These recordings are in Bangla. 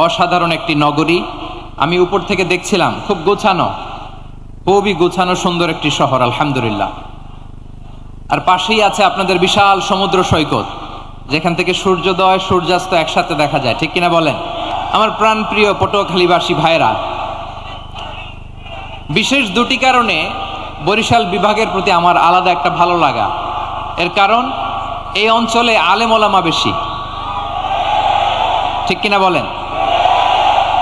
অসাধারণ একটি নগরী। আমি উপর থেকে দেখছিলাম, খুব গোছানো, খুবই গোছানো সুন্দর একটি শহর, আলহামদুলিল্লাহ। আর পাশেই আছে আপনাদের বিশাল সমুদ্র সৈকত, যেখান থেকে সূর্যোদয় সূর্যাস্ত একসাথে দেখা যায়, ঠিক কিনা বলেন? আমার প্রাণপ্রিয় পটুয়াখালীবাসী ভাইরা, বিশেষ দুটি কারণে বরিশাল বিভাগের প্রতি আমার আলাদা একটা ভালো লাগা। এর কারণ, এই অঞ্চলে আলেম ওলামা বেশি, ঠিক কিনা বলেন?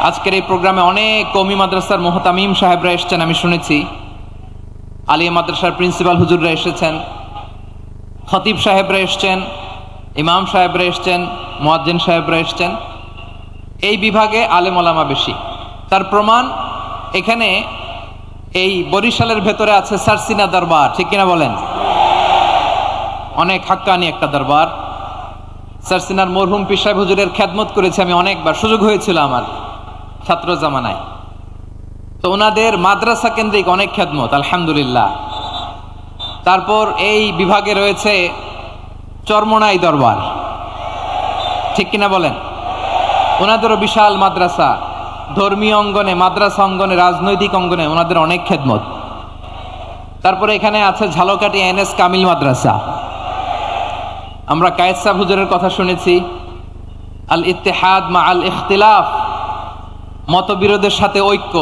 আজকের এই প্রোগ্রামে অনেক কওমি মাদ্রাসার মুহতামিম সাহেবরা এসেছেন, আমি শুনেছি। আলিয়া মাদ্রাসার প্রিন্সিপাল হুজুররা এসেছেন, খতিব সাহেবরা এসছেন, ইমাম সাহেবরা এসছেন, মুয়াজ্জিন সাহেবরা এসছেন। এই বিভাগে আলেম ওলামা বেশি। তার প্রমাণ, এখানে এই বরিশালের ভেতরে আছে সারসিনা দরবার, ঠিক কিনা বলেন? অনেক হাক্কানি একটা দরবার। সারসিনার মরহুম পীর সাহেব হুজুরের খেদমত করেছি আমি অনেকবার, সুযোগ হয়েছিল আমার ছাত্র জামানায়। তো ওনাদের মাদ্রাসা কেন্দ্রিক অনেক খেদমত, আলহামদুলিল্লাহ। তারপর এই বিভাগে রয়েছে চরমোনাই দরবার, ঠিক কিনা বলেন? ওনাদেরও বিশাল মাদ্রাসা, ধর্মীয় অঙ্গনে, মাদ্রাসা অঙ্গনে, রাজনৈতিক অঙ্গনে ওনাদের অনেক খেদমত। তারপরে এখানে আছে ঝালকাঠি এনএস কামিল মাদ্রাসা। আমরা কায়েদ সাহেব হুজুরের কথা শুনেছি, আল ইত্তেহাদ মা আল ইখতিলাফ, মতবিরোধের সাথে ঐক্য,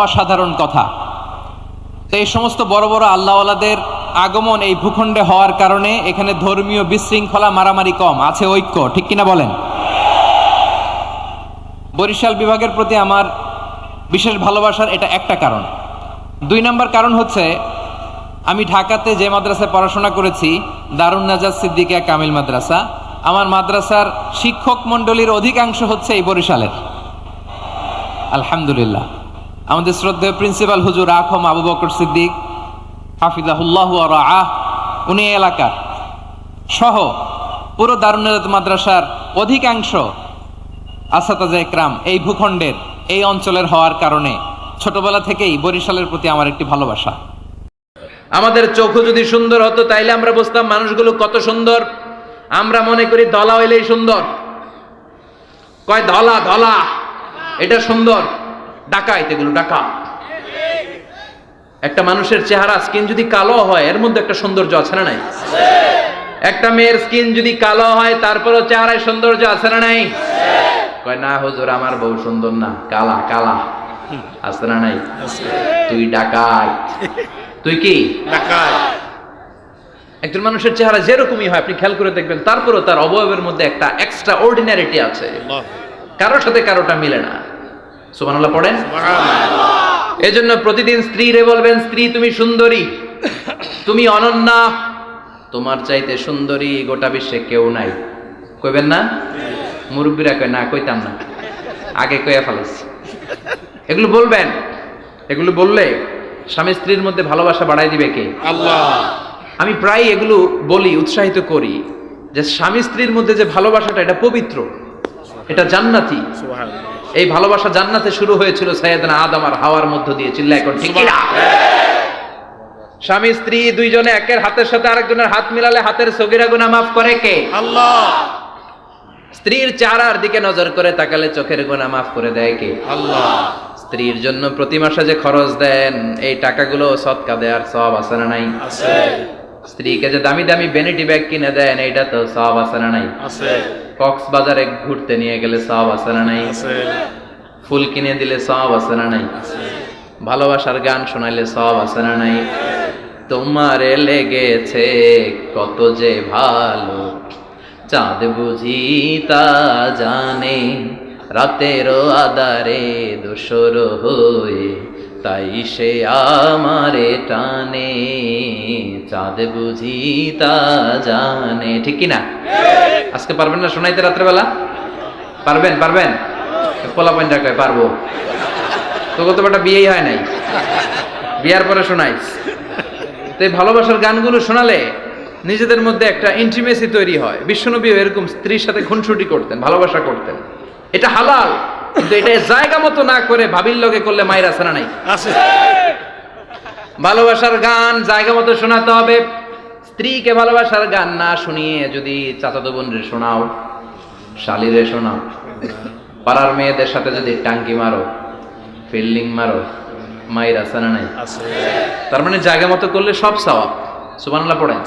অসাধারণ কথা। তো এই সমস্ত বড় বড় আল্লাহওয়ালাদের আগমন এই ভূখণ্ডে হওয়ার কারণে এখানে ধর্মীয় বিশৃঙ্খলা, মারামারি কম, আছে ঐক্য, ঠিক কিনা বলেন? বরিশাল বিভাগের প্রতি আমার বিশেষ ভালোবাসার এটা একটা কারণ। 2 নম্বর কারণ হচ্ছে, আমি ঢাকাতে যে মাদ্রাসায় পড়াশোনা করেছি, দারুন নাজাত সিদ্দিকিয়া কামিল মাদ্রাসা, আমার মাদ্রাসার শিক্ষক মণ্ডলীর অধিকাংশ হচ্ছে এই বরিশালের, আলহামদুলিল্লাহ। আমাদের শ্রদ্ধেয় প্রিন্সিপাল হুজুর আখম আবু বকর সিদ্দিক হাফিজাহুল্লাহ ওয়া রাআহ, উনি এলাকার সহ পুরো দারুন নাজাত মাদ্রাসার অধিকাংশ আসাতাজা ইকরাম এই ভূখণ্ডের, এই অঞ্চলের হওয়ার কারণে ছোটবেলা থেকেই বরিশালের প্রতি আমার একটি ভালোবাসা। আমাদের চোখও যদি সুন্দর হতো তাইলে আমরা বুঝতাম মানুষগুলো কত সুন্দর। আমরা মনে করি ধলা হইলেই সুন্দর, কয় ধলা ধলা এটা সুন্দর, ডাকাইত, এগুলো ডাকা। একটা মানুষের চেহারা স্কিন যদি কালো হয়, এর মধ্যে একটা সৌন্দর্য আছে না নাই? একটা মেয়ের স্কিন যদি কালো হয়, তারপরও চেহারায় সৌন্দর্য আছে না নাই? কয় না হুজুর, আমার বউ সুন্দর না, কালা কালা, আছে না নাই? তুই ডাকাইত, তুই কি ডাকাইত। একজন মানুষের চেহারা যেরকমই হয়, আপনি খেয়াল করে দেখবেন, তারপরও তার অবয়বের মধ্যে একটা এক্সট্রা অর্ডিনারিটি আছে, কারোর সাথে কারোটা মিলে না। সুবহানাল্লাহ পড়েন। এজন্য প্রতিদিন স্ত্রীরে বলবেন, স্ত্রী তুমি সুন্দরী, তুমি অনন্যা, তোমার চাইতে সুন্দরী গোটা বিশ্বে কেউ নাই। কইবেন না? মুরব্বীরা কয় না, কইতাম না, আগে কইয়া ফেলাইছি। এগুলো বলবেন, এগুলো বললে স্বামী স্ত্রীর মধ্যে ভালোবাসা বাড়াই দিবে কে? আল্লাহ। আমি প্রায় এগুলো বলি, উৎসাহিত করি যে স্বামী স্ত্রীর মধ্যে যে ভালোবাসাটা, এটা পবিত্র, এটা জান্নাতি। এই ভালোবাসা জান্নাতে শুরু হয়েছিল সাইয়েদনা আদম আর হাওয়ার মধ্য দিয়ে। চিল্লা এখন ঠিক না? স্বামী স্ত্রী দুইজনে একের হাতের সাথে আরেকজনের হাত মিলালে হাতের সগীরা গুনাহ মাফ করে কে? আল্লাহ। স্ত্রীর চেহারার দিকে নজর করে তাকালে চোখের গুনাহ মাফ করে দেয় কে? আল্লাহ। স্ত্রীর জন্য প্রতি মাসে যে খরচ দেন, এই টাকাগুলো সদকা দেওয়ার সওয়াব আছে না নাই? আছে। স্ত্রীকে যে দামি দামি ভ্যানিটি ব্যাগ কিনে দেন, এইটা তো সওয়াব আছে না নাই? আছে। কক্সবাজারে ঘুরতে নিয়ে গেলে সওয়াব আছে না নাই? আছে। ফুল কিনে দিলে সওয়াব আছে না নাই? আছে। ভালোবাসার গান শোনাইলে সওয়াব আছে না নাই? তোমারে লেগেছে কত যে ভালো, চাঁদ বুঝি তা জানে, রাতেরও আধারে দোসর হয়ে তাই সে আমারে টানে, চাঁদ বুঝি তা জানে। ঠিক কিনা? আজকে পারবেন না শোনাইতে রাত্রেবেলা? পারবেন? পারবেন? পোলা পয়েন্ট কয় পারবো। তোকে তো একটা বিয়েই হয় নাই, বিয়ার পরে শোনাইস। তো এই ভালোবাসার গানগুলো শোনালে নিজেদের মধ্যে একটা ইন্টিমেসি তৈরি হয়। বিশ্বনবীও এরকম স্ত্রীর সাথে খুনসুটি করতেন, ভালোবাসা করতেন। এটা হালাল, কিন্তু এটা জায়গা মতো না করে ভাবির লগে করলে মায়ের আছে না নাই? আছে। ভালোবাসার গান জায়গা মতো শোনাতে হবে। স্ত্রীকে ভালোবাসার গান না শুনিয়ে যদি চাচাতো বোনরে শোনাও, শালীরে শোনাও, পাড়ার মেয়েদের সাথে যদি টাঙ্কি মারো, ফিল্ডিং মারো, মায়ের আছে না নাই? তার মানে জায়গা মতো করলে সব সওয়াব। সুবহানাল্লাহ পড়েন।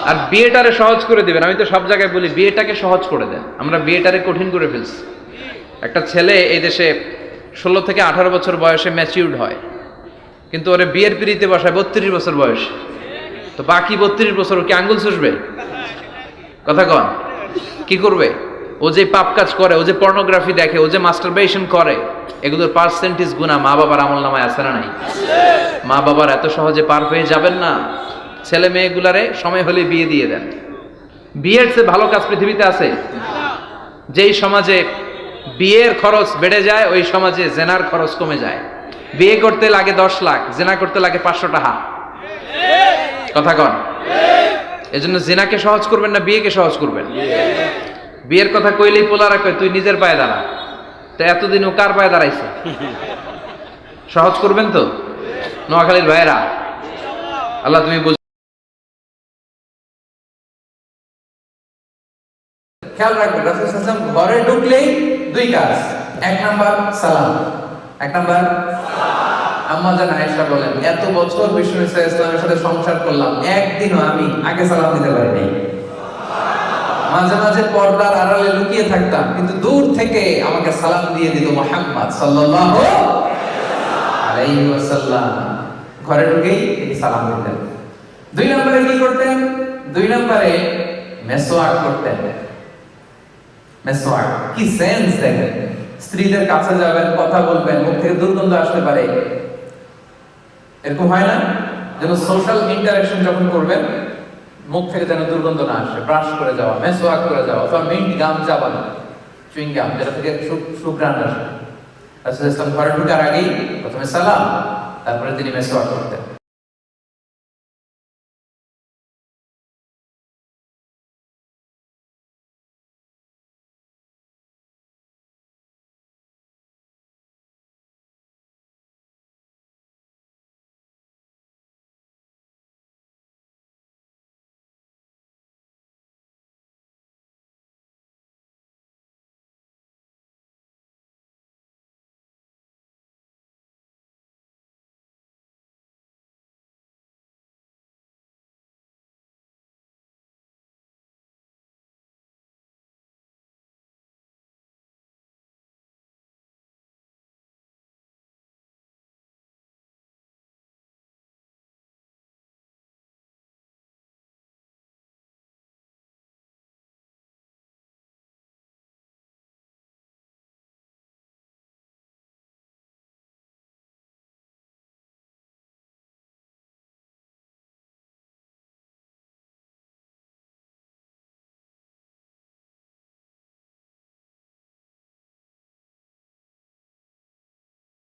আর বিয়েটারে সহজ করে দিবেন। আমি তো সব জায়গায় বলি বিয়েটাকে সহজ করে দেন, আমরা বিয়েটারে কঠিন করে ফেলছি। একটা ছেলে এই দেশে 16 থেকে 18 বছর বয়সে ম্যাচিউরড হয়, কিন্তু ওরে বিয়ের পিড়িতে বসায় 32 বছর বয়স। তো বাকি 32 বছর ও কি আঙ্গুল চুষবে? কথা কন, কি করবে? ও যে পাপ কাজ করে, ও যে পর্নোগ্রাফি দেখে, ও যে মাস্টারবেশন করে, এগুলোর পার্সেন্টেজ গুণা মা বাবার আমল নামায় আছে না নাই? মা বাবার এত সহজে পার পেয়ে যাবেন না। ছেলে মেয়েগুলারে সময় হলে বিয়ে দিয়ে দেন। বিয়ের চেয়ে ভালো কাজ পৃথিবীতে আছে? যেই সমাজে বিয়ের খরচ বেড়ে যায়, ওই সমাজে জেনার খরচ কমে যায়। বিয়ে করতে লাগে 10 লাখ, জেনা করতে লাগে 500 টাকা। কথা কন। এজন্য জেনাকে সহজ করবেন না বিয়েকে সহজ করবেন? বিয়ের কথা কইলেই পোলারা কয় তুই নিজের পায়ে দাঁড়া। তো এতদিন ও কার পায়ে দাঁড়াইছে? সহজ করবেন তো নোয়াখালীর ভাইয়েরা? আল্লাহ তুমি খেয়াল রাখবেন, রাসূল সাল্লাল্লাহু আলাইহি ওয়াসাল্লাম ঘরে ঢুকলেই দুই কাজ। এক নাম্বার সালাম, এক নাম্বার আম্মা জান আয়েশা বলেন, এত বছর বিষ্ণু ইসলামের সাথে সংসার করলাম, একদিনও আমি আগে সালাম দিতে পারিনি। মাঝে মাঝে পর্দার আড়ালে লুকিয়ে থাকতাম, কিন্তু দূর থেকে আমাকে সালাম দিয়ে দিত মুহাম্মদ সাল্লাল্লাহু আলাইহি ওয়াসাল্লাম। ঘরে ঢুকেই তিনি সালাম দিতেন। দুই নম্বরে কি করতেন? দুই নম্বরে মেসওয়াক করতেন। মেসওয়াক কি সেন্স দেখেন! স্ত্রীদের কাছে যাবেন, কথা বলবেন, মুখ থেকে দুর্গন্ধ আসতে পারে, এরকম হয় না? যেন সোশ্যাল ইন্টারঅ্যাকশন যখন করবেন মুখ থেকে যেন দুর্গন্ধ না আসে। ব্রাশ করে যাওয়া, মেসওয়াক করে যাওয়া, অথবা মিন্ট গাম চাবানো, চুইং গাম, যেটা থেকে সুঘ্রাণ আসে। রাসূল ইসলাম ঘরে ঢোকার আগেই প্রথমে সালাম, তারপরে তিনি মেসওয়াক করতেন।